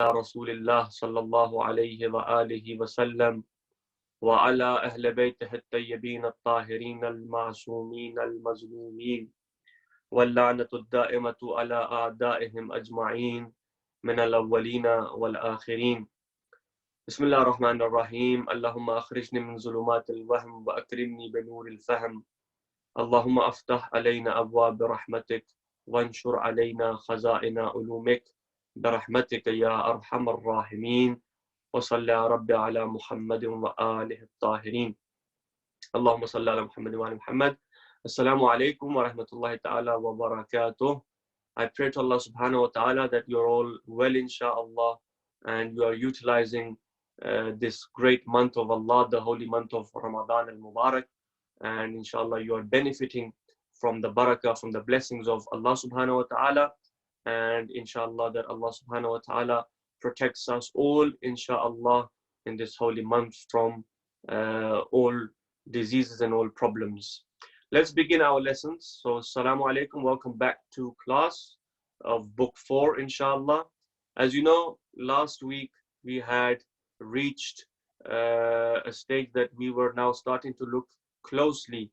رسول الله صلى الله عليه وآله وسلم وعلى أهل بيته الطيبين الطاهرين المعصومين المظلومين واللعنة الدائمة على أعدائهم أجمعين من الأولين والآخرين. بسم الله الرحمن الرحيم. اللهم أخرجني من ظلمات الوهم وأكرمني بنور الفهم. اللهم أفتح علينا أبواب رحمتك وانشر علينا خزائن علومك برحمتك يا أرحم الراحمين. وصلى يا رب على محمد وآله الطاهرين. اللهم صل على محمد وآل محمد. Assalamu alaikum wa rahmatullahi ta'ala wa barakatuh. I pray to Allah subhanahu wa ta'ala that you're all well inshallah and you are utilizing this great month of Allah, the holy month of Ramadan al-Mubarak, and inshallah you are benefiting from the barakah, from the blessings of Allah subhanahu wa ta'ala, and inshallah that Allah subhanahu wa ta'ala protects us all inshallah in this holy month from all diseases and all problems. Let's begin our lessons. So assalamu alaikum, welcome back to class of book 4 inshallah. As you know, last week we had reached a stage that we were now starting to look closely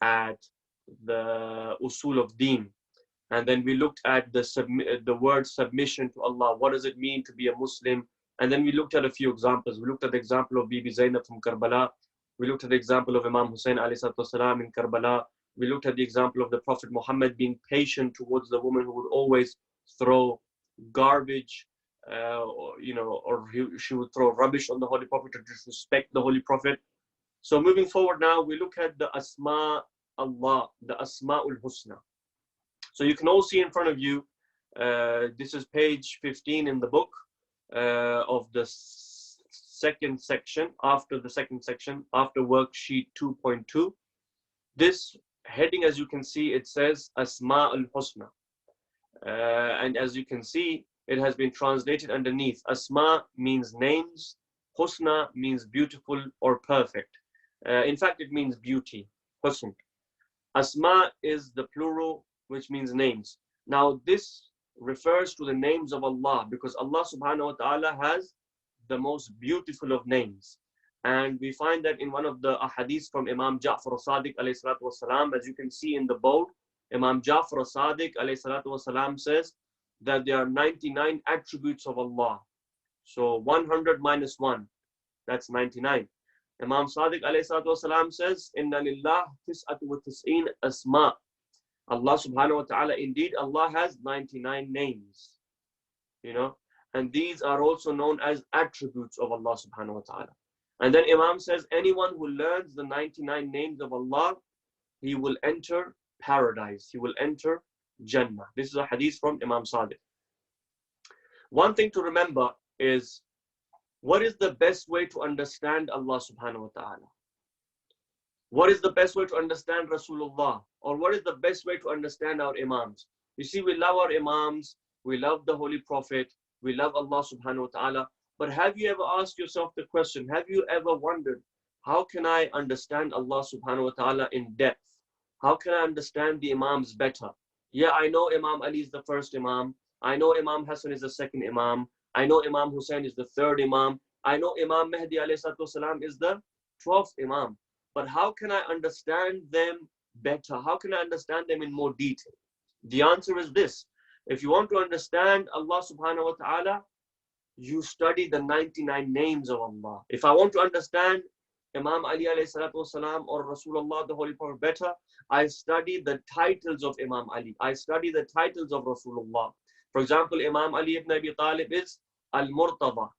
at the usul of deen, and then we looked at the word submission to Allah. What does it mean to be a Muslim? And then we looked at a few examples. We looked at the example of Bibi Zainab from Karbala. We looked at the example of Imam Hussein alayhi in Karbala. We looked at the example of the Prophet Muhammad being patient towards the woman who would always throw garbage, or she would throw rubbish on the Holy Prophet to disrespect the Holy Prophet. So moving forward now, we look at the Asma Allah, the Asma'ul Husna. So you can all see in front of you, this is page 15 in the book of the second section, after worksheet 2.2. This heading, as you can see, it says Asma al-Husna. And as you can see, it has been translated underneath. Asma means names, Husna means beautiful or perfect. In fact, it means beauty, Husn. Asma is the plural, which means names. Now, this refers to the names of Allah, because Allah subhanahu wa ta'ala has the most beautiful of names. And we find that in one of the ahadith from Imam Ja'far as-Sadiq alayhi salatu wasalam, as you can see in the bold, Imam Ja'far as-Sadiq alayhi salatu wasalam says that there are 99 attributes of Allah. So 100 minus 1, that's 99. Imam Sadiq alayhi salatu wasalam says, Inna lillah tis'atu wa tis'een asma. Allah subhanahu wa ta'ala, indeed Allah has 99 names, and these are also known as attributes of Allah subhanahu wa ta'ala. And then Imam says, anyone who learns the 99 names of Allah, he will enter paradise, he will enter Jannah. This is a hadith from Imam Sadiq. One thing to remember is, what is the best way to understand Allah subhanahu wa ta'ala? What is the best way to understand Rasulullah? Or what is the best way to understand our Imams? You see, we love our Imams, we love the Holy Prophet, we love Allah subhanahu wa ta'ala. But have you ever asked yourself the question, have you ever wondered, how can I understand Allah subhanahu wa ta'ala in depth? How can I understand the Imams better? Yeah, I know Imam Ali is the first Imam. I know Imam Hassan is the second Imam. I know Imam Hussein is the third Imam. I know Imam Mahdi alayhi salatu wasalam is the 12th Imam. But how can I understand them better? How can I understand them in more detail? The answer is this. If you want to understand Allah subhanahu wa ta'ala, you study the 99 names of Allah. If I want to understand Imam Ali alayhi salatu wasalam or Rasulullah, the Holy Prophet, better, I study the titles of Imam Ali. I study the titles of Rasulullah. For example, Imam Ali ibn Abi Talib is Al-Murtada,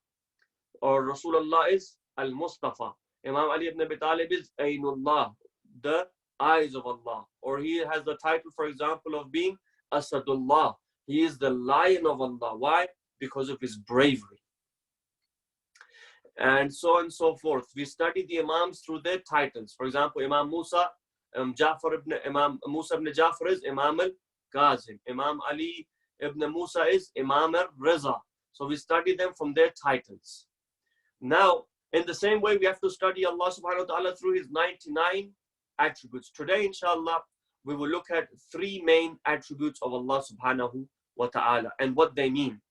or Rasulullah is Al-Mustafa. Imam Ali ibn Abi Talib is Aynullah, the eyes of Allah. Or he has the title, for example, of being Asadullah. He is the lion of Allah. Why? Because of his bravery. And so on and so forth. We study the Imams through their titles. For example, Imam Musa ibn Ja'far is Imam al-Kazim. Imam Ali ibn Musa is Imam al-Riza. So we study them from their titles. Now, in the same way, we have to study Allah subhanahu wa ta'ala through his 99 attributes. Today, inshallah, we will look at 3 main attributes of Allah subhanahu wa ta'ala and what they mean.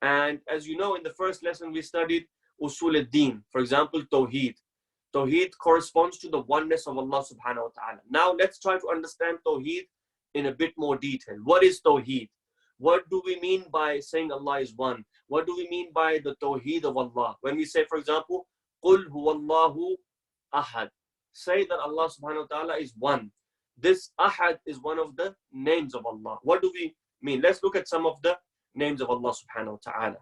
And as you know, in the first lesson we studied Usul al-Din, for example, Tawheed. Tawheed corresponds to the oneness of Allah subhanahu wa ta'ala. Now let's try to understand Tawheed in a bit more detail. What is Tawheed? What do we mean by saying Allah is one? What do we mean by the Tawheed of Allah? When we say, for example, قُلْ هُوَ اللَّهُ أَحَدٌ, say that Allah subhanahu wa ta'ala is one. This Ahad is one of the names of Allah. What do we mean? Let's look at some of the names of Allah subhanahu wa ta'ala.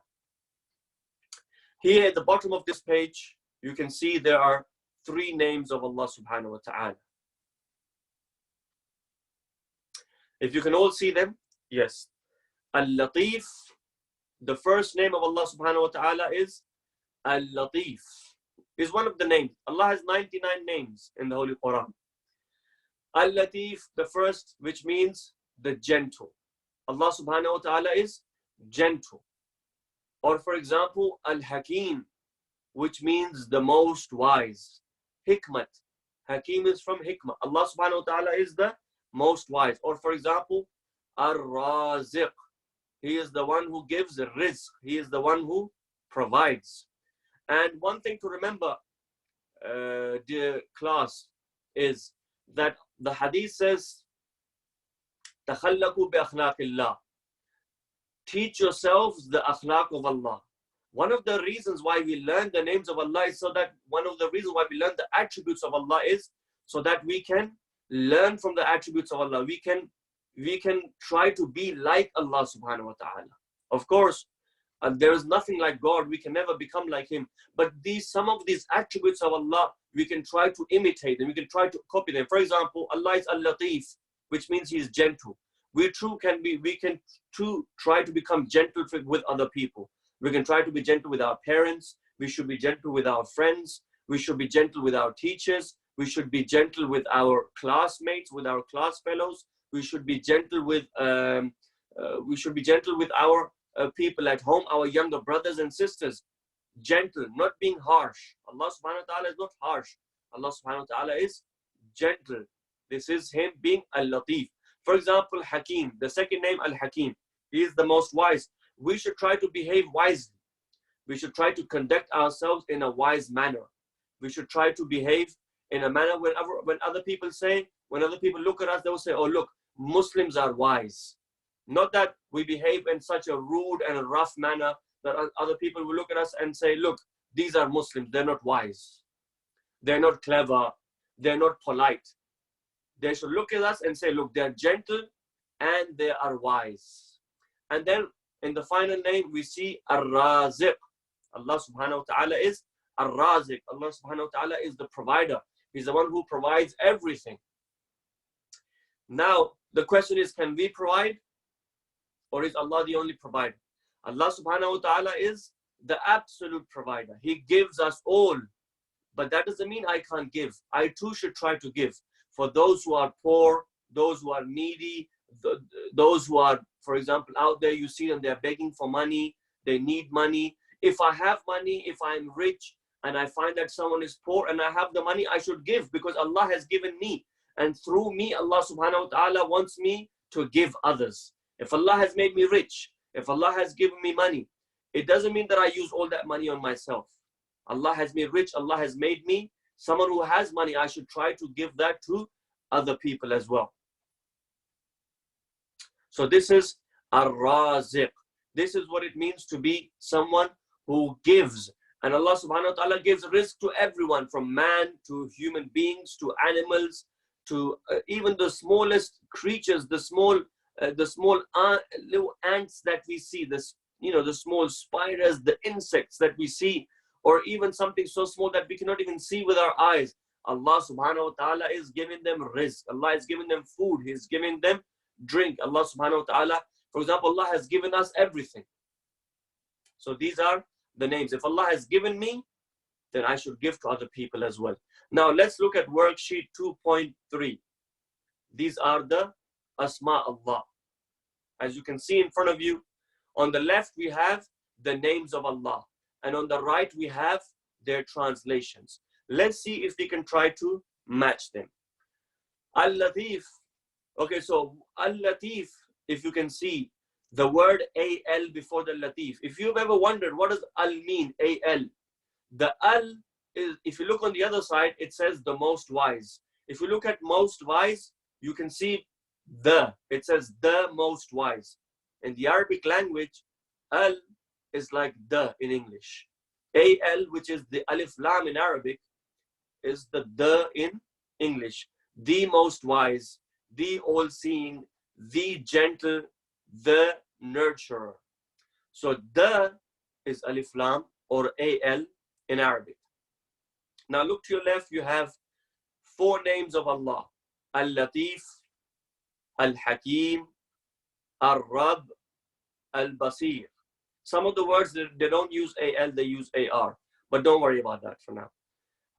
Here at the bottom of this page, you can see there are 3 names of Allah subhanahu wa ta'ala. If you can all see them, yes. Al-Latif, the first name of Allah subhanahu wa ta'ala is Al-Latif, is one of the names. Allah has 99 names in the Holy Quran. Al-Latif, the first, which means the gentle. Allah subhanahu wa ta'ala is gentle. Or for example, Al-Hakim, which means the most wise. Hikmat, Hakim is from Hikmah. Allah subhanahu wa ta'ala is the most wise. Or for example, Ar-Raziq, He is the one who gives the rizq. He is the one who provides. And one thing to remember, dear class, is that the hadith says, تَخَلَّقُوا بِأَخْلَاقِ اللَّهِ, teach yourselves the akhlaq of Allah. One of the reasons why we learn the names of Allah is so that, one of the reasons why we learn the attributes of Allah is so that we can learn from the attributes of Allah. We can try to be like Allah subhanahu wa ta'ala. Of course, there is nothing like God. We can never become like Him. But some of these attributes of Allah, we can try to imitate them. We can try to copy them. For example, Allah is Al-Latif, which means He is gentle. We can try to become gentle with other people. We can try to be gentle with our parents. We should be gentle with our friends. We should be gentle with our teachers. We should be gentle with our classmates, with our class fellows. We should be gentle with our people at home, our younger brothers and sisters. Gentle, not being harsh. Allah subhanahu wa ta'ala is not harsh. Allah subhanahu wa ta'ala is gentle. This is Him being Al-Latif. For example, Hakim, the second name Al-Hakim. He is the most wise. We should try to behave wisely. We should try to conduct ourselves in a wise manner. We should try to behave in a manner when other people look at us, they will say, oh look, Muslims are wise. Not that we behave in such a rude and a rough manner that other people will look at us and say, look, these are Muslims, they're not wise. They're not clever, they're not polite. They should look at us and say, look, they're gentle and they are wise. And then in the final name, we see Ar-Raziq. Allah subhanahu wa ta'ala is Ar-Raziq. Allah subhanahu wa ta'ala is the provider. He's the one who provides everything. Now, the question is, can we provide? Or is Allah the only provider? Allah subhanahu wa ta'ala is the absolute provider. He gives us all. But that doesn't mean I can't give. I too should try to give. For those who are poor, those who are needy, those who are, for example, out there, you see them, they're begging for money, they need money. If I have money, if I'm rich, and I find that someone is poor and I have the money, I should give because Allah has given me. And through me, Allah subhanahu wa ta'ala wants me to give others. If Allah has made me rich, if Allah has given me money, it doesn't mean that I use all that money on myself. Allah has made me rich, Allah has made me someone who has money. I should try to give that to other people as well. So this is Ar-Raziq. This is what it means to be someone who gives. And Allah subhanahu wa ta'ala gives rizq to everyone, from man to human beings to animals to even the smallest creatures, the small little ants that we see, the small spiders, the insects that we see, or even something so small that we cannot even see with our eyes. Allah subhanahu wa ta'ala is giving them rizq. Allah is giving them food. He is giving them drink. Allah subhanahu wa ta'ala, for example, Allah has given us everything. So these are the names. If Allah has given me, then I should give to other people as well. Now let's look at worksheet 2.3. These are the Asma Allah. As you can see in front of you, on the left we have the names of Allah, and on the right we have their translations. Let's see if we can try to match them. Al-Latif. Okay, so Al-Latif, if you can see, The word al before the latif. If you've ever wondered what does al mean, al, the al is, if you look on the other side, it says the most wise. If you look at most wise, you can see it says the most wise. In the Arabic language, al is like the in English. Al, which is the alif lam in Arabic, is the in English. The most wise, the all-seeing, the gentle, the nurturer. So the is alif lam or al in Arabic. Now look to your left, you have 4 names of Allah. Al-Latif, Al-Hakim, Al-Rab, Al-Basir. Some of the words, they don't use al, they use ar. But don't worry about that for now.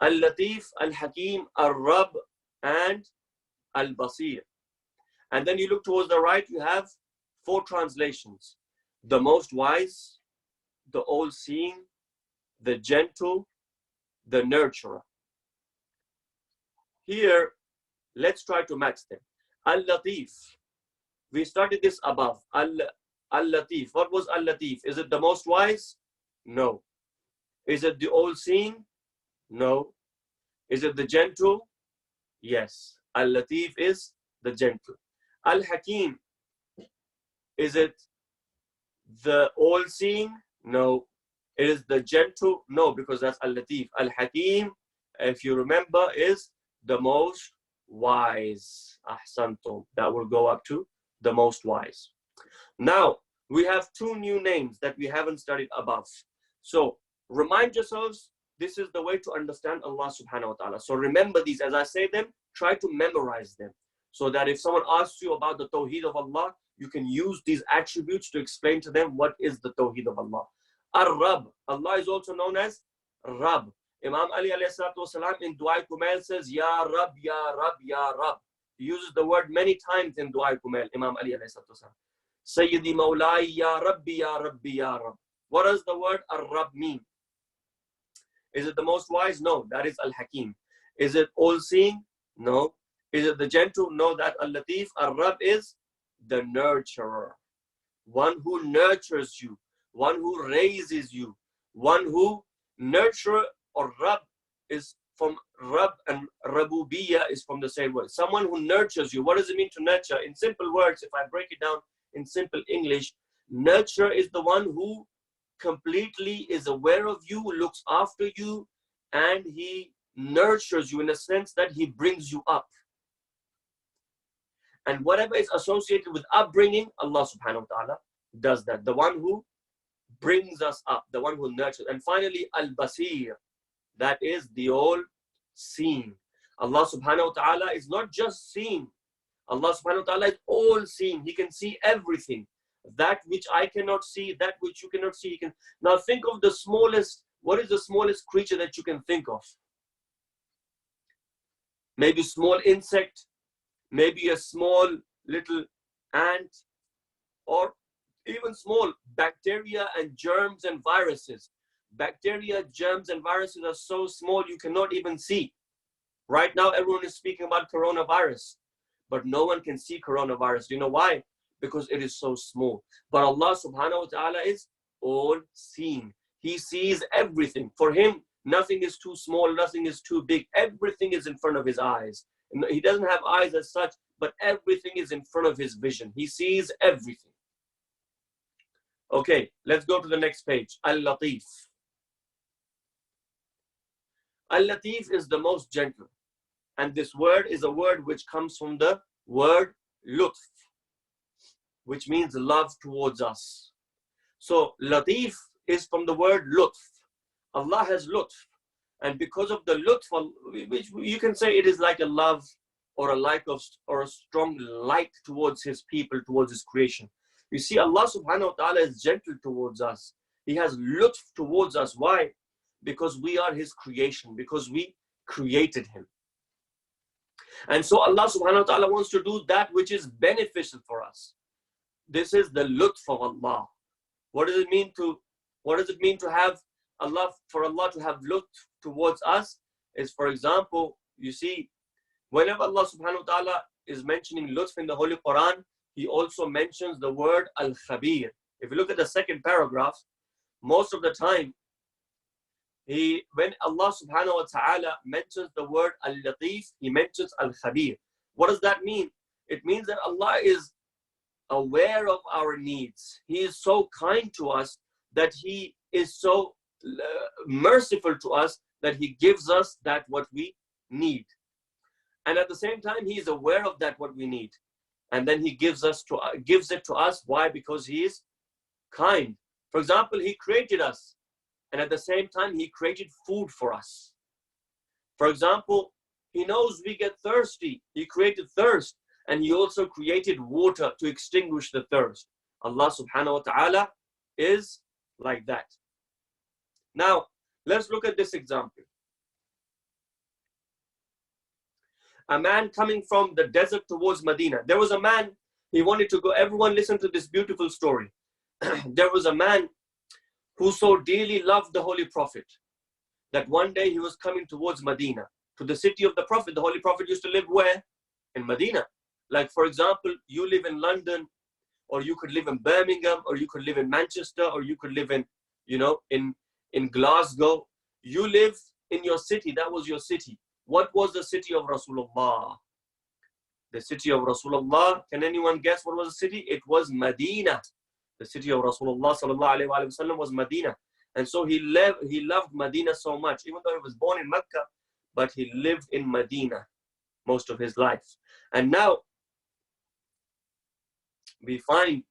Al-Latif, Al-Hakim, Al-Rab, and Al-Basir. And then you look towards the right, you have 4 translations. The most wise, the all-seeing, the gentle, the nurturer. Here, let's try to match them. Al-Latif. We studied this above. Al-Latif. What was Al-Latif? Is it the most wise? No. Is it the all-seeing? No. Is it the gentle? Yes. Al-Latif is the gentle. Al-Hakim. Is it the all-seeing? No. It is the gentle? No, because that's Al-Latif. Al-Hakim, if you remember, is the most wise. Ahsantum. That will go up to the most wise. Now, we have 2 new names that we haven't studied above. So, remind yourselves, this is the way to understand Allah subhanahu wa ta'ala. So remember these. As I say them, try to memorize them. So that if someone asks you about the Tawheed of Allah, you can use these attributes to explain to them what is the Tawheed of Allah. Ar-Rab. Allah is also known as Rab. Imam Ali alayhi salatu wasalam in Dua Kumail says, Ya Rab, Ya Rab, Ya Rab. He uses the word many times in Dua Kumail, Imam Ali alayhi salatu wasalam. Sayyidi Mawlai, Ya Rabbi, Ya Rabbi, Ya Rab. What does the word Ar-Rab mean? Is it the most wise? No, that is Al-Hakim. Is it all-seeing? No. Is it the gentle? No, that Al-Latif. Ar-Rab is the nurturer. One who nurtures you. One who raises you. One who nurture or Rab is from Rab, and Rabubiyya is from the same word. Someone who nurtures you. What does it mean to nurture? In simple words, if I break it down in simple English, nurture is the one who completely is aware of you, looks after you, and he nurtures you in a sense that he brings you up. And whatever is associated with upbringing, Allah subhanahu wa ta'ala does that. The one who brings us up, the one who nurtures. And finally, Al-Basir, that is the all-seeing. Allah subhanahu wa ta'ala is not just seeing. Allah subhanahu wa ta'ala is all-seeing. He can see everything. That which I cannot see, that which you cannot see. Now think of the smallest, what is the smallest creature that you can think of? Maybe a small insect, maybe a small little ant, or even small bacteria and germs and viruses. Bacteria, germs, and viruses are so small you cannot even see. Right now, everyone is speaking about coronavirus, but no one can see coronavirus. Do you know why? Because it is so small. But Allah subhanahu wa ta'ala is all-seeing. He sees everything. For him, nothing is too small, nothing is too big. Everything is in front of his eyes. He doesn't have eyes as such, but everything is in front of his vision. He sees everything. Okay, let's go to the next page. Al-Latif. Al-Latif is the most gentle. And this word is a word which comes from the word lutf, which means love towards us. So Latif is from the word lutf. Allah has lutf. And because of the lutf, which you can say it is like a love or a like of, or a strong like towards his people, towards his creation. You see, Allah subhanahu wa ta'ala is gentle towards us. He has lutf towards us. Why? Because we are his creation, because we created him. And so Allah subhanahu wa ta'ala wants to do that which is beneficial for us. This is the lutf of Allah. What does it mean to have Allah, for Allah to have lutf towards us? Is, for example, you see, whenever Allah subhanahu wa ta'ala is mentioning lutf in the Holy Quran, he also mentions the word Al-Khabir. If you look at the second paragraph, most of the time, when Allah subhanahu wa ta'ala mentions the word Al-Latif, he mentions Al-Khabir. What does that mean? It means that Allah is aware of our needs. He is so kind to us, that he is so merciful to us, that he gives us that what we need. And at the same time, he is aware of that what we need. And then he gives it to us. Why? Because he is kind. For example, he created us. And at the same time, he created food for us. For example, he knows we get thirsty. He created thirst. And he also created water to extinguish the thirst. Allah subhanahu wa ta'ala is like that. Now, let's look at this example. A man coming from the desert towards Medina. There was a man, he wanted to go. Everyone listen to this beautiful story. There was a man who so dearly loved the Holy Prophet that one day he was coming towards Medina, to the city of the Prophet. The Holy Prophet used to live where? In Medina. Like, for example, you live in London, or you could live in Birmingham, or you could live in Manchester, or you could live in, in Glasgow. You live in your city. That was your city. What was the city of Rasulullah? The city of Rasulullah, can anyone guess what was the city? It was Medina. The city of Rasulullah sallallahu alaihi wasallam was Medina. And so he loved Medina so much, even though he was born in Mecca, but he lived in Medina most of his life. And now, we find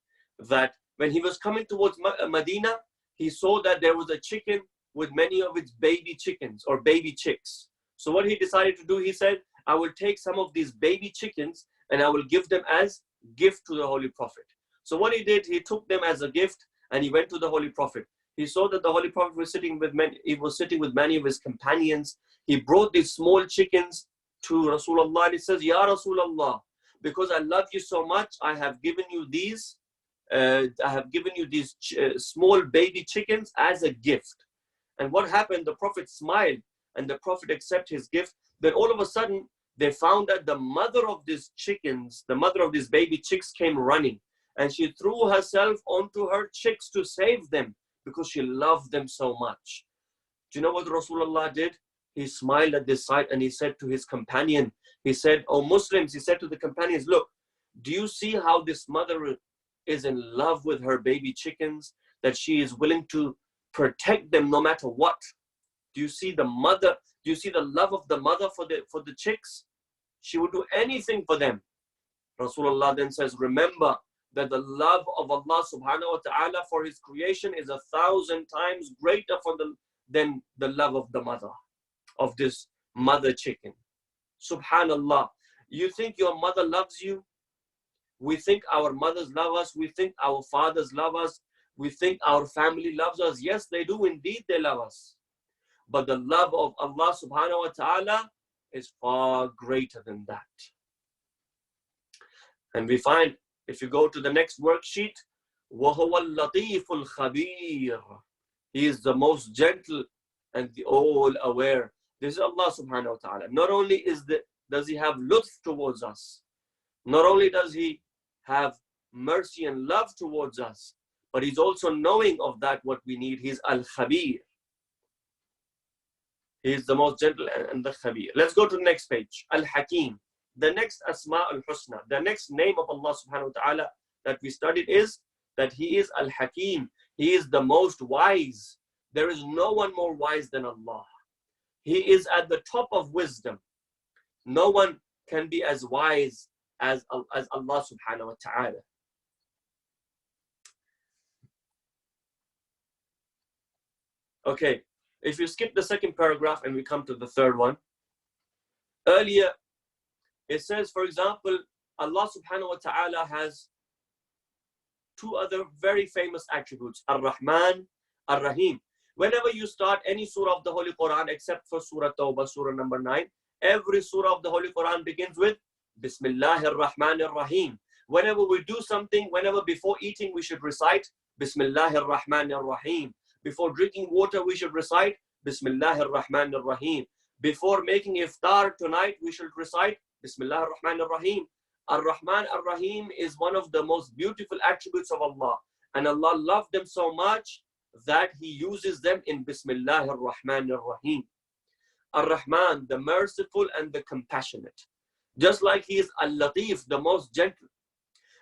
that when he was coming towards Medina, he saw that there was a chicken with many of its baby chickens or baby chicks. So what he decided to do, he said, I will take some of these baby chickens and I will give them as gift to the Holy Prophet. So what he did, he took them as a gift and he went to the Holy Prophet. He saw that the Holy Prophet was sitting with many of his companions. He brought these small chickens to Rasulullah and he says, Ya Rasulullah, because I love you so much, I have given you these small baby chickens as a gift. And what happened? The Prophet smiled and the Prophet accepted his gift. Then all of a sudden, they found that the mother of these chickens, the mother of these baby chicks came running. And she threw herself onto her chicks to save them because she loved them so much. Do you know what Rasulullah did? He smiled at this sight and he said to his companion, he said, "O Muslims," he said to the companions, look, do you see how this mother is in love with her baby chickens, that she is willing to protect them no matter what? Do you see the mother? Do you see the love of the mother for the chicks? She would do anything for them. Rasulullah then says, remember that the love of Allah subhanahu wa ta'ala for his creation is 1,000 times greater than the love of the mother, of this mother chicken. Subhanallah. You think your mother loves you? We think our mothers love us. We think our fathers love us. We think our family loves us. Yes, they do. Indeed, they love us. But the love of Allah subhanahu wa ta'ala is far greater than that. And we find, if you go to the next worksheet, وَهُوَ اللَّطِيفُ الْخَبِيرُ. He is the most gentle and the all-aware. This is Allah subhanahu wa ta'ala. Not only does he have lutf towards us, not only does he have mercy and love towards us, but he's also knowing of that what we need. He's al-khabir. He is the most gentle and the khabir. Let's go to the next page. Al-Hakim. The next Asma al-Husna, the next name of Allah subhanahu wa ta'ala that we studied is that he is Al-Hakim. He is the most wise. There is no one more wise than Allah. He is at the top of wisdom. No one can be as wise as Allah subhanahu wa ta'ala. Okay, if you skip the second paragraph and we come to the third one. Earlier, it says, for example, Allah subhanahu wa ta'ala has two other very famous attributes, Ar-Rahman, Ar-Rahim. Whenever you start any surah of the Holy Quran, except for Surah Tawbah, surah number 9, every surah of the Holy Quran begins with Bismillahir Rahmanir Rahim. Whenever we do something, before eating, we should recite Bismillahir Rahmanir Rahim. Before drinking water, we should recite Bismillahir Rahmanir Rahim. Before making iftar tonight, we should recite Bismillahir Rahmanir Rahim. Ar-Rahman Ar-Rahim is one of the most beautiful attributes of Allah. And Allah loved them so much that He uses them in Bismillah Ar-Rahman Ar-Rahim. Ar-Rahman, the merciful and the compassionate. Just like He is Al-Latif, the most gentle.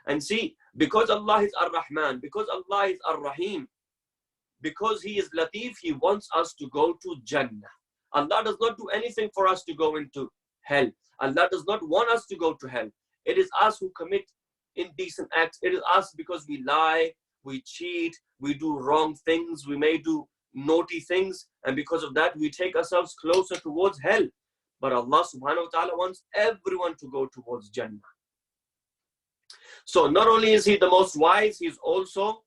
And see, because Allah is Ar-Rahman, because Allah is Ar-Rahim, because He is Latif, He wants us to go to Jannah. Allah does not do anything for us to go into hell. Allah does not want us to go to hell. It is us who commit indecent acts. It is us because we lie, we cheat, we do wrong things, we may do naughty things, and because of that we take ourselves closer towards hell. But Allah subhanahu wa ta'ala wants everyone to go towards Jannah. So not only is He the most wise, He is also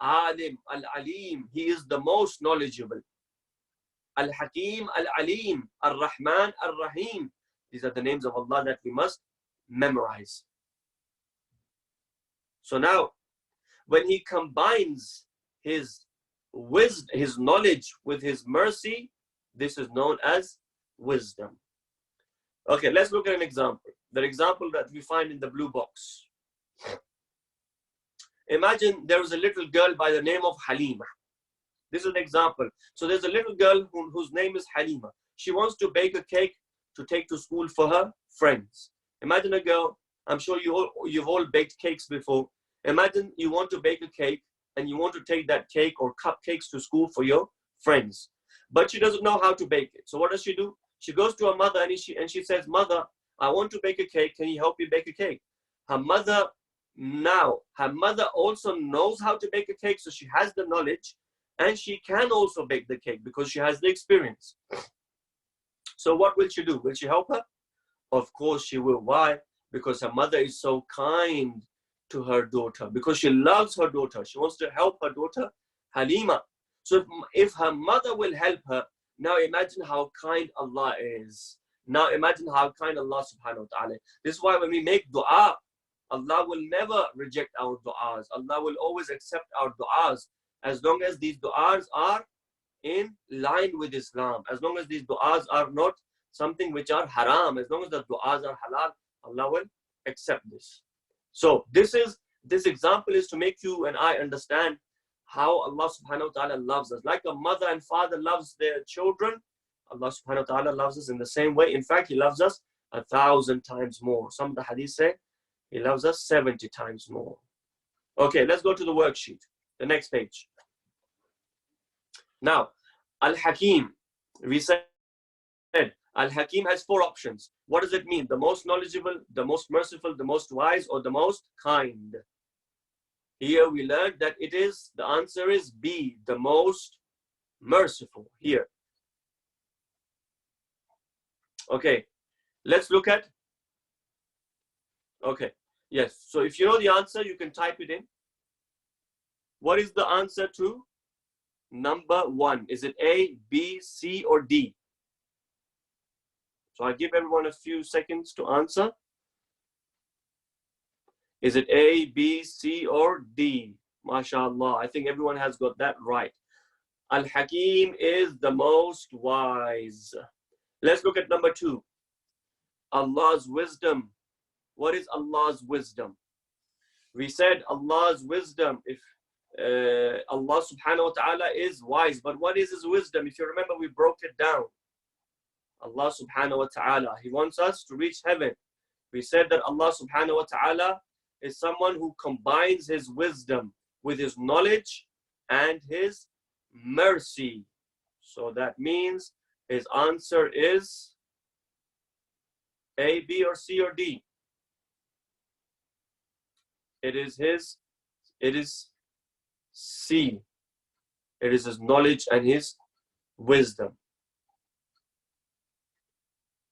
Alim, Al-Alim. He is the most knowledgeable. Al-Hakim, Al-Alim, Ar-Rahman, Ar-Rahim. These are the names of Allah that we must memorize. So now, when He combines His wisdom, His knowledge with His mercy, this is known as wisdom. Okay, let's look at an example. The example that we find in the blue box. Imagine there is a little girl by the name of Halima. This is an example. So there's a little girl whose name is Halima. She wants to bake a cake to take to school for her friends. Imagine a girl, I'm sure you've all baked cakes before. Imagine you want to bake a cake and you want to take that cake or cupcakes to school for your friends. But she doesn't know how to bake it. So what does she do? She goes to her mother and she says, Mother, I want to bake a cake. Can you help me bake a cake? Her mother also knows how to bake a cake, so she has the knowledge and she can also bake the cake because she has the experience. So what will she do? Will she help her? Of course she will. Why? Because her mother is so kind to her daughter, because she loves her daughter. She wants to help her daughter, Halima. So if her mother will help her, now imagine how kind Allah is. Now imagine how kind Allah subhanahu wa ta'ala. This is why when we make dua, Allah will never reject our du'as. Allah will always accept our du'as as long as these du'as are in line with Islam. As long as these du'as are not something which are haram. As long as the du'as are halal, Allah will accept this. So this example is to make you and I understand how Allah subhanahu wa ta'ala loves us. Like a mother and father loves their children, Allah subhanahu wa ta'ala loves us in the same way. In fact, He loves us 1,000 times more. Some of the hadith say He loves us 70 times more. Okay, let's go to the worksheet. The next page. Now, Al-Hakim. We said Al-Hakim has 4 options. What does it mean? The most knowledgeable, the most merciful, the most wise, or the most kind? Here we learned that the answer is B, the most merciful here. Okay, let's look at, okay, yes. So if you know the answer, you can type it in. What is the answer to number 1? Is it A, B, C, or D? So I give everyone a few seconds to answer. Is it A, B, C, or D? MashaAllah, I think everyone has got that right. Al-Hakim is the most wise. Let's look at number 2. Allah's wisdom. What is Allah's wisdom? We said Allah's wisdom, if Allah subhanahu wa ta'ala is wise, but what is His wisdom? If you remember, we broke it down. Allah subhanahu wa ta'ala, He wants us to reach heaven. We said that Allah subhanahu wa ta'ala is someone who combines His wisdom with His knowledge and His mercy. So that means His answer is A, B, or C, or D. It is C. It is His knowledge and His wisdom.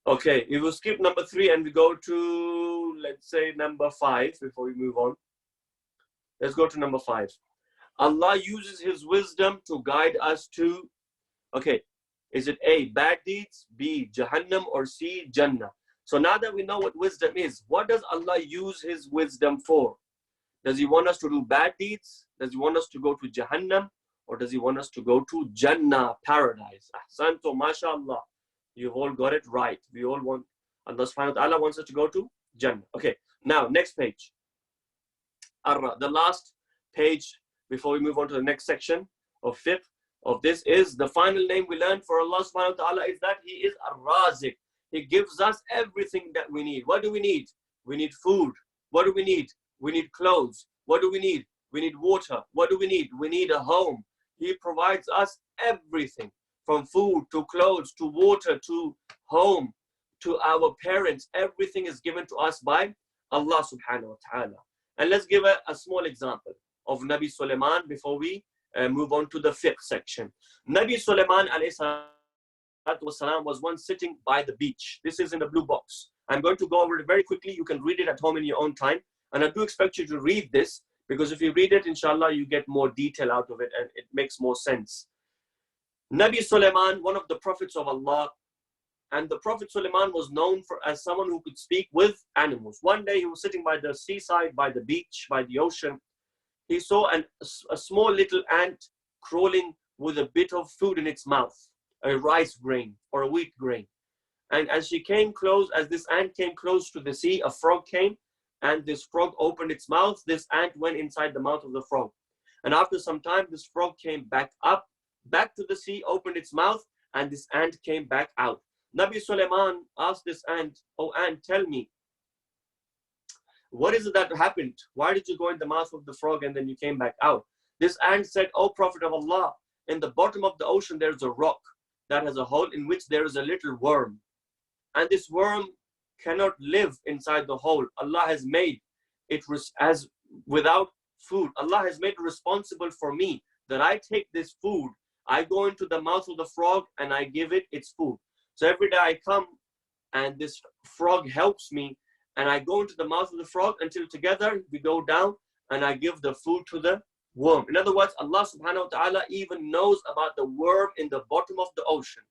Okay, we will skip number 3 and we go to, let's say, number 5 before we move on. Let's go to number 5. Allah uses His wisdom to guide us to, okay, is it A, bad deeds, B, Jahannam, or C, Jannah? So now that we know what wisdom is, what does Allah use His wisdom for? Does He want us to do bad deeds? Does He want us to go to Jahannam? Or does He want us to go to Jannah, paradise? Ahsantu, mashallah. You've all got it right. We all want, Allah subhanahu wa ta'ala wants us to go to Jannah. Okay, Now, next page. The last page before we move on to the next section of fiqh of this is the final name we learned for Allah subhanahu wa ta'ala is that He is Ar-Razik. He gives us everything that we need. What do we need? We need food. What do we need? We need clothes. What do we need? We need water. What do we need? We need a home. He provides us everything from food to clothes to water to home to our parents. Everything is given to us by Allah subhanahu wa ta'ala. And let's give a small example of Nabi Sulaiman before we move on to the fiqh section. Nabi Sulaiman alayhi salatu wasalam was once sitting by the beach. This is in the blue box. I'm going to go over it very quickly. You can read it at home in your own time. And I do expect you to read this, because if you read it, inshallah, you get more detail out of it and it makes more sense. Nabi Sulaiman, one of the prophets of Allah, and the Prophet Sulaiman was known as someone who could speak with animals. One day he was sitting by the seaside, by the beach, by the ocean. He saw a small little ant crawling with a bit of food in its mouth, a rice grain or a wheat grain. And as this ant came close to the sea, a frog came, and this frog opened its mouth. This ant went inside the mouth of the frog. And after some time, this frog came back to the sea, opened its mouth, and this ant came back out. Nabi Sulaiman asked this ant, "Oh ant, tell me, what is it that happened? Why did you go in the mouth of the frog and then you came back out?" This ant said, "Oh Prophet of Allah, in the bottom of the ocean there is a rock that has a hole in which there is a little worm. And this worm cannot live inside the hole. Allah has made it as without food. Allah has made it responsible for me that I take this food, I go into the mouth of the frog and I give it its food. So every day I come and this frog helps me and I go into the mouth of the frog until together we go down and I give the food to the worm." In other words, Allah subhanahu wa ta'ala even knows about the worm in the bottom of the ocean.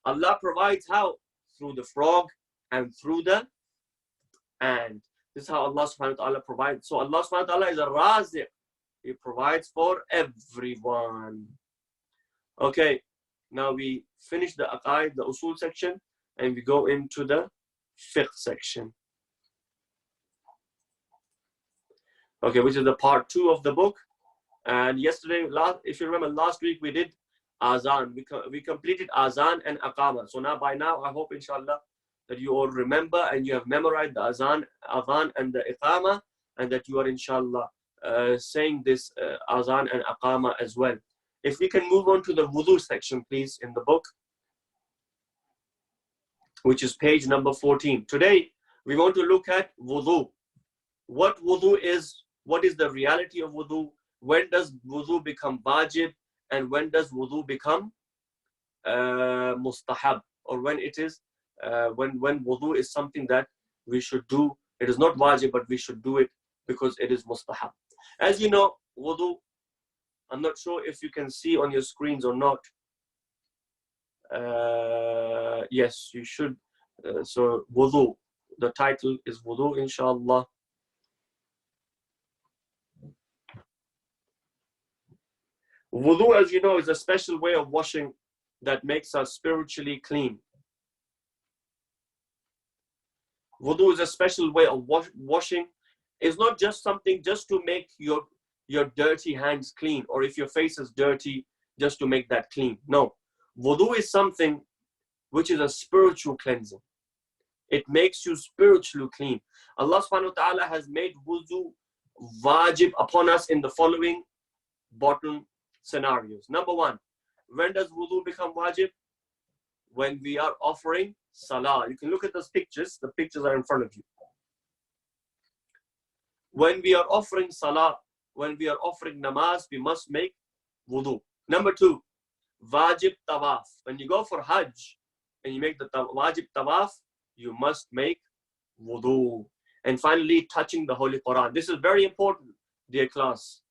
Allah provides how? Through the frog and through the ant. This is how Allah subhanahu wa ta'ala provides. So Allah subhanahu wa ta'ala is a raziq. He provides for everyone. Okay, now we finish the aqaid, the usul section, and we go into the fiqh section. Okay, which is the part 2 of the book. And yesterday, if you remember, last week we did azan. We completed azan and aqama. So by now, I hope inshallah that you all remember and you have memorized the azan and the iqama, and that you are inshallah saying this azan and aqama as well. If we can move on to the wudu section, please, in the book, which is page number 14. Today, we want to look at wudu. What wudu is, what is the reality of wudu, when does wudu become wajib, and when does wudu become mustahab, or when it is, when wudu is something that we should do. It is not wajib, but we should do it because it is mustahab. As you know, wudu, I'm not sure if you can see on your screens or not. Yes, you should. So wudu, the title is wudu, inshallah. Wudu, as you know, is a special way of washing that makes us spiritually clean. Wudu is a special way of washing. It's not just something just to make your dirty hands clean, or if your face is dirty, just to make that clean. No. Wudu is something which is a spiritual cleansing. It makes you spiritually clean. Allah subhanahu wa ta'ala has made wudu wajib upon us in the following bottom scenarios. Number 1, when does wudu become wajib? When we are offering salah. You can look at those pictures. The pictures are in front of you. When we are offering salah, when we are offering namaz, we must make wudu. Number 2, wajib tawaf. When you go for hajj and you make the wajib tawaf, you must make wudu. And finally, touching the Holy Quran. This is very important, dear class.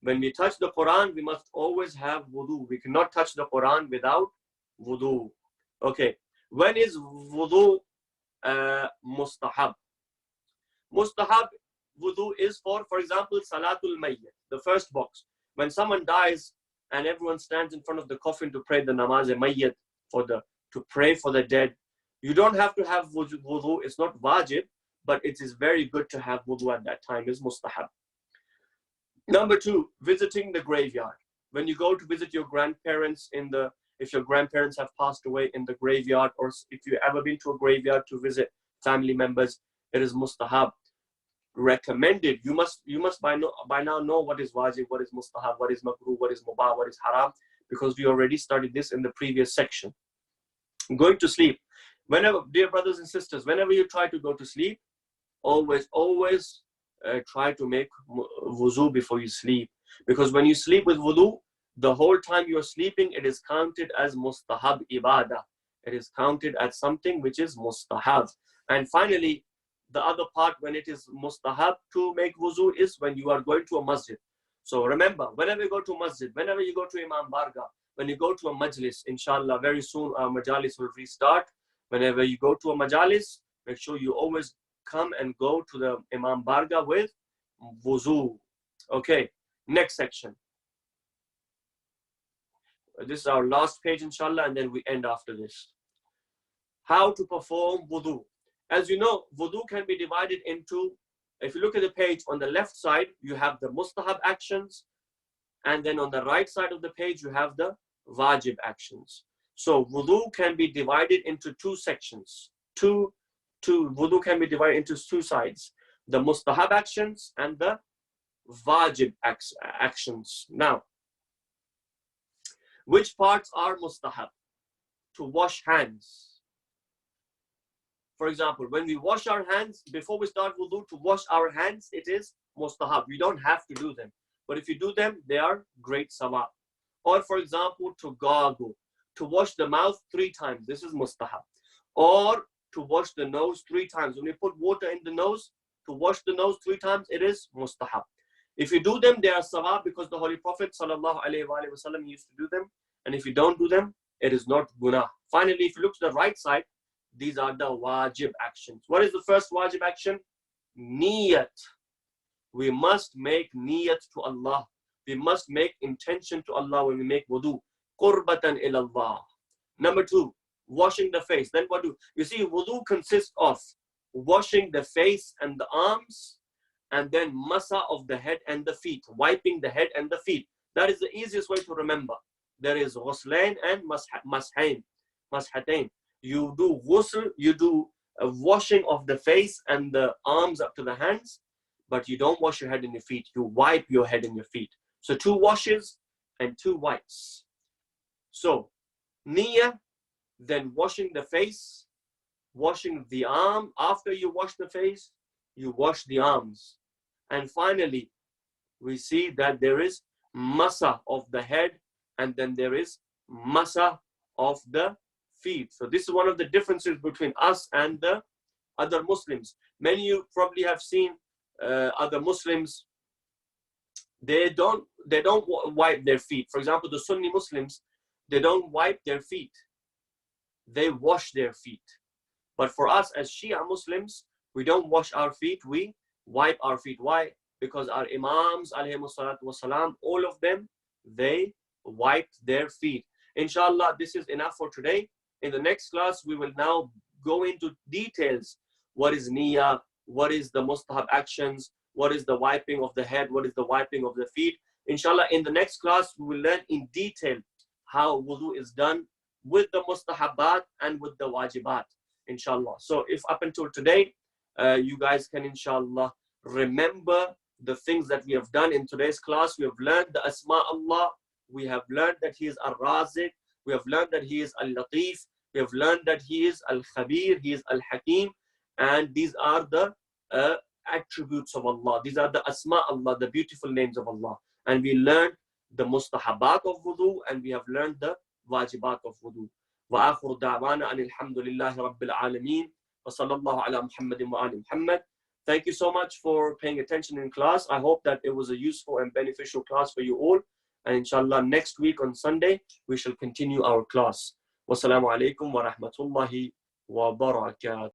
When we touch the Quran, we must always have wudu. We cannot touch the Quran without wudu. Okay, when is wudu mustahab? Mustahab wudu is for example, salatul mayyit, the first box. When someone dies and everyone stands in front of the coffin to pray the namaz mayyit, to pray for the dead, you don't have to have wudu. It's not wajib, but it is very good to have wudu at that time, is mustahab. Number 2, visiting the graveyard. When you go to visit your grandparents if your grandparents have passed away, in the graveyard, or if you've ever been to a graveyard to visit family members, it is mustahab. Recommended. You must by now know what is wajib, what is mustahab, what is makruh, what is mubah, what is haram, because we already studied this in the previous section. Going to sleep. Whenever, dear brothers and sisters, whenever you try to go to sleep, always try to make wuzu before you sleep, because when you sleep with wudu, the whole time you're sleeping, it is counted as mustahab ibadah. It is counted as something which is mustahab. And finally, the other part when it is mustahab to make wuzu is when you are going to a masjid. So remember, whenever you go to a masjid, whenever you go to Imam Barga, when you go to a majlis, inshallah, very soon our majalis will restart. Whenever you go to a majalis, make sure you always come and go to the Imam Barga with wuzu. Okay, next section. This is our last page, inshallah, and then we end after this. How to perform wudu. As you know, wudu can be divided into, if you look at the page, on the left side, you have the mustahab actions, and then on the right side of the page, you have the wajib actions. So wudu can be divided into 2 sections. Wudu can be divided into 2 sides, the mustahab actions and the wajib actions. Now, which parts are mustahab? To wash hands. For example, when we wash our hands, before we start wudu, to wash our hands, it is mustahab. We don't have to do them. But if you do them, they are great sawab. Or for example, to gargle, to wash the mouth 3 times. This is mustahab. Or to wash the nose 3 times. When you put water in the nose, to wash the nose 3 times, it is mustahab. If you do them, they are sawab, because the Holy Prophet ﷺ used to do them. And if you don't do them, it is not guna. Finally, if you look to the right side, these are the wajib actions. What is the first wajib action? Niyat. We must make niyat to Allah. We must make intention to Allah when we make wudu. Qurbatan ilallah. Number 2, washing the face. Then what do you see? Wudu consists of washing the face and the arms, and then masa of the head and the feet, wiping the head and the feet. That is the easiest way to remember. There is ghuslain and mashatain. You do ghusl, you do a washing of the face and the arms up to the hands, but you don't wash your head and your feet. You wipe your head and your feet. So 2 washes and 2 wipes. So niyyah, then washing the face, washing the arm. After you wash the face, you wash the arms. And finally, we see that there is masa of the head, and then there is masa of the feet. So this is one of the differences between us and the other Muslims. Many of you probably have seen other Muslims. They don't wipe their feet. For example, the Sunni Muslims, they don't wipe their feet. They wash their feet. But for us as Shia Muslims, we don't wash our feet, we wipe our feet. Why? Because our Imams, alayhimus salatu wasalam, all of them, they wiped their feet. Inshallah, this is enough for today. In the next class, we will now go into details. What is niyyah? What is the mustahab actions? What is the wiping of the head? What is the wiping of the feet? Inshallah, in the next class, we will learn in detail how wudu is done with the mustahabat and with the wajibat, inshallah. So if up until today, you guys can, inshallah, remember the things that we have done in today's class. We have learned the Asma Allah. We have learned that He is Al-Razik. We have learned that He is Al-Latif. We have learned that He is Al-Khabir. He is Al-Hakim. And these are the attributes of Allah. These are the Asma Allah, the beautiful names of Allah. And we learned the mustahabat of wudu, and we have learned the wajibat of wudu. وآخر دعوانا أن الحمد لله رب العالمين وصلى الله على محمد وآل محمد. Thank you so much for paying attention in class. I hope that it was a useful and beneficial class for you all. And inshallah, next week on Sunday, we shall continue our class. Wassalamu alaikum wa rahmatullahi wa barakatuh.